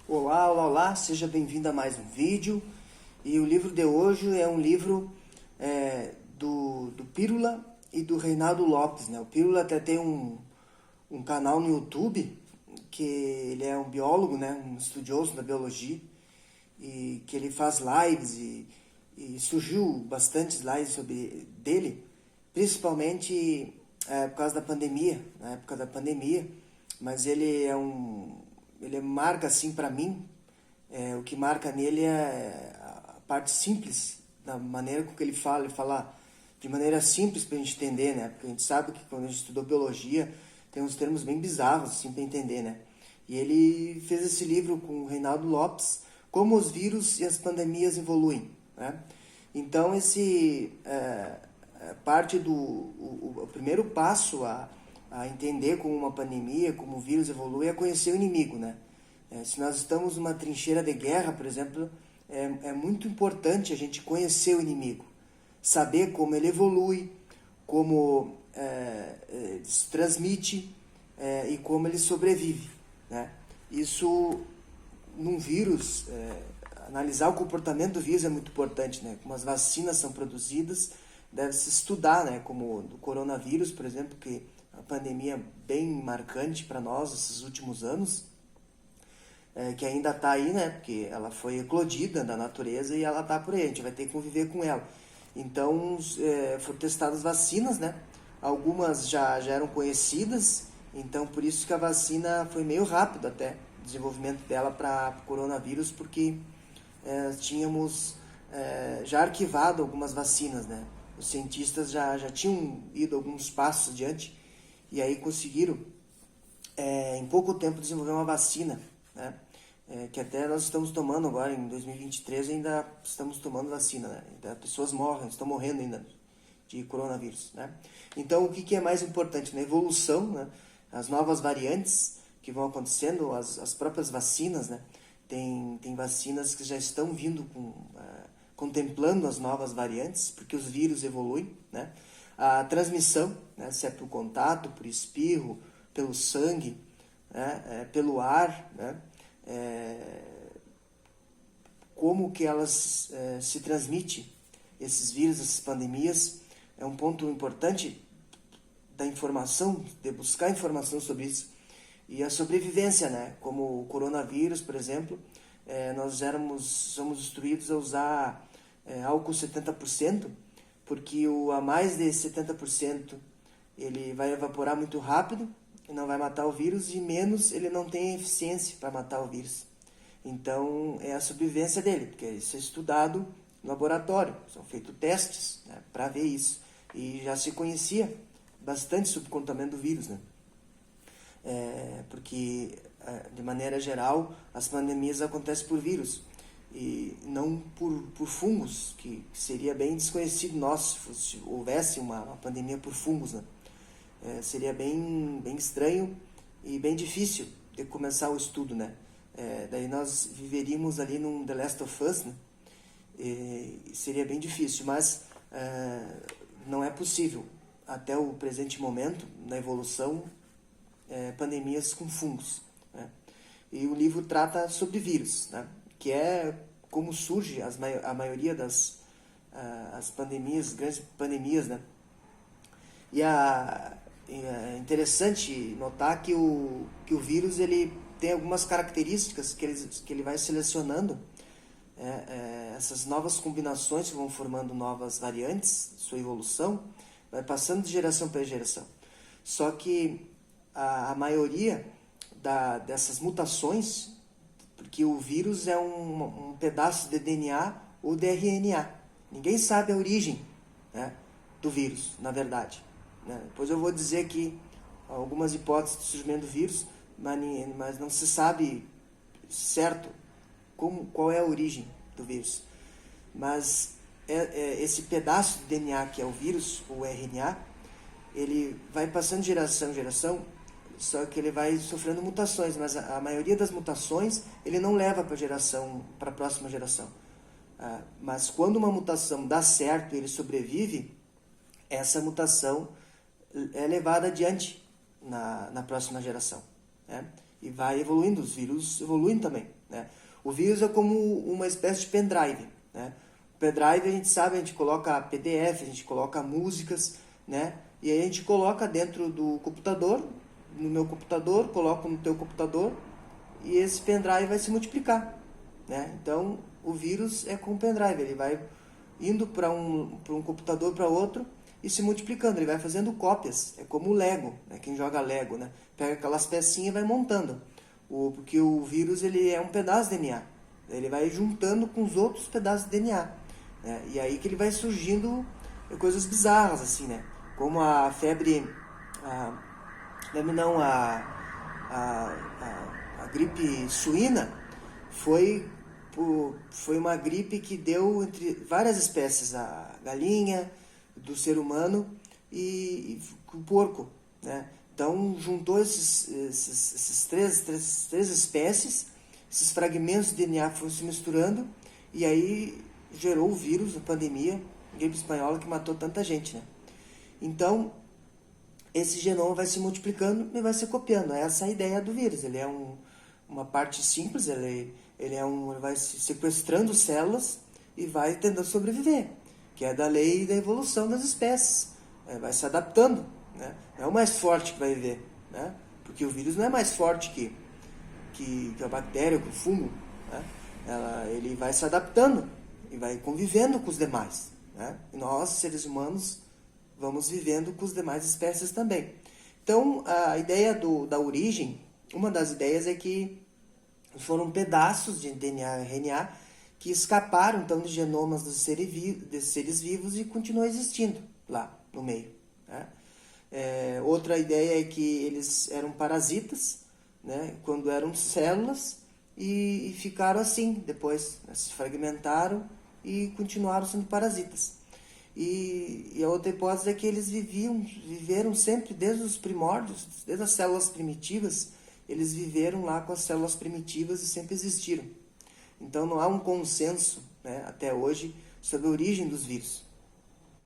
Olá, olá, olá, seja bem-vindo a mais um vídeo. E o livro de hoje é um livro do Pílula e do Reinaldo Lopes, né? O Pílula até tem um canal no YouTube, que ele é um biólogo, né? Um estudioso da biologia, e que ele faz lives e surgiu bastantes lives sobre dele, principalmente por causa da pandemia, na época da pandemia, mas ele marca assim para mim, o que marca nele é a parte simples, da maneira com que ele fala de maneira simples para a gente entender, né? Porque a gente sabe que quando a gente estudou biologia tem uns termos bem bizarros assim para entender, né? E ele fez esse livro com o Reinaldo Lopes, Como os vírus e as pandemias evoluem, né? Então esse parte do o primeiro passo a entender como uma pandemia, como o vírus evolui, é conhecer o inimigo, né? Se nós estamos numa trincheira de guerra, por exemplo, é muito importante a gente conhecer o inimigo, saber como ele evolui, como se transmite e como ele sobrevive, né? Isso num vírus, analisar o comportamento do vírus é muito importante, né? Como as vacinas são produzidas, deve-se estudar, né? Como do coronavírus, por exemplo, que é uma pandemia bem marcante para nós esses últimos anos, que ainda está aí, né? Porque ela foi eclodida da natureza e ela está por aí, a gente vai ter que conviver com ela. Então, foram testadas vacinas, né? Algumas já eram conhecidas, então por isso que a vacina foi meio rápido até, o desenvolvimento dela para o coronavírus, porque tínhamos já arquivado algumas vacinas, né? Os cientistas já tinham ido alguns passos adiante e aí conseguiram, em pouco tempo, desenvolver uma vacina, né? Que até nós estamos tomando agora, em 2023, ainda estamos tomando vacina, né? Ainda pessoas morrem, estão morrendo ainda de coronavírus, né? Então, o que é mais importante? Na evolução, né? As novas variantes que vão acontecendo, as próprias vacinas, né? Tem vacinas que já estão vindo contemplando as novas variantes, porque os vírus evoluem, né? A transmissão, né? Se é por contato, por espirro, pelo sangue, né? Pelo ar, né? Como que elas se transmitem, esses vírus, essas pandemias, é um ponto importante da informação, de buscar informação sobre isso. E a sobrevivência, né? Como o coronavírus, por exemplo, nós somos instruídos a usar álcool 70%, porque o a mais de 70% ele vai evaporar muito rápido, não vai matar o vírus, e menos ele não tem eficiência para matar o vírus. Então é a sobrevivência dele, porque isso é estudado no laboratório, são feitos testes, né, para ver isso. E já se conhecia bastante sobre o comportamento do vírus, né? Porque, de maneira geral, as pandemias acontecem por vírus e não por fungos, que seria bem desconhecido nós se houvesse uma pandemia por fungos, né? Seria bem estranho e bem difícil de começar o estudo, né? Daí nós viveríamos ali num The Last of Us, né? Seria bem difícil, mas não é possível, até o presente momento, na evolução, pandemias com fungos, né? E o livro trata sobre vírus, né? Que é como surge a maioria das as pandemias, grandes pandemias, né? E é interessante notar que o vírus ele tem algumas características que ele vai selecionando, essas novas combinações que vão formando novas variantes, sua evolução, vai passando de geração para geração. Só que a maioria dessas mutações, porque o vírus é um pedaço de DNA ou de RNA. Ninguém sabe a origem, né, do vírus, na verdade, né? Depois eu vou dizer aqui algumas hipóteses do surgimento do vírus, mas não se sabe certo qual é a origem do vírus. Mas esse pedaço de DNA que é o vírus, o RNA, ele vai passando de geração em geração, só que ele vai sofrendo mutações, mas a maioria das mutações ele não leva para a próxima geração. Mas quando uma mutação dá certo e ele sobrevive, essa mutação é levada adiante na próxima geração, né? e vai evoluindo. Os vírus evoluem também, né? O vírus é como uma espécie de pendrive, né? O pendrive a gente sabe, a gente coloca PDF, a gente coloca músicas, né? E aí a gente coloca dentro do computador, no meu computador, coloco no teu computador e esse pendrive vai se multiplicar, né? Então o vírus é com o pendrive, ele vai indo para um computador para outro e se multiplicando, ele vai fazendo cópias, é como o Lego, né? Quem joga Lego, né? Pega aquelas pecinhas e vai montando, porque o vírus ele é um pedaço de DNA, ele vai juntando com os outros pedaços de DNA, né? E aí que ele vai surgindo coisas bizarras assim, né? Como a febre, a gripe suína foi uma gripe que deu entre várias espécies, a galinha, do ser humano e o porco, né? Então juntou esses três espécies, esses fragmentos de DNA foram se misturando e aí gerou o vírus, a pandemia, a gripe espanhola que matou tanta gente, né? Então esse genoma vai se multiplicando e vai se copiando. Essa é a ideia do vírus. Ele é uma parte simples, ele vai se sequestrando células e vai tentando sobreviver, que é da lei da evolução das espécies. Vai se adaptando, né? Não é o mais forte que vai viver, né? Porque o vírus não é mais forte que a bactéria, que o fungo, né? Ele vai se adaptando e vai convivendo com os demais, né? E nós, seres humanos, vamos vivendo com as demais espécies também. Então, a ideia da origem, uma das ideias é que foram pedaços de DNA e RNA que escaparam então dos genomas dos seres vivos e continuam existindo lá no meio, né? Outra ideia é que eles eram parasitas, né, quando eram células e ficaram assim depois, né, se fragmentaram e continuaram sendo parasitas. E a outra hipótese é que eles viveram sempre desde os primórdios, desde as células primitivas, eles viveram lá com as células primitivas e sempre existiram. Então não há um consenso, né, até hoje sobre a origem dos vírus.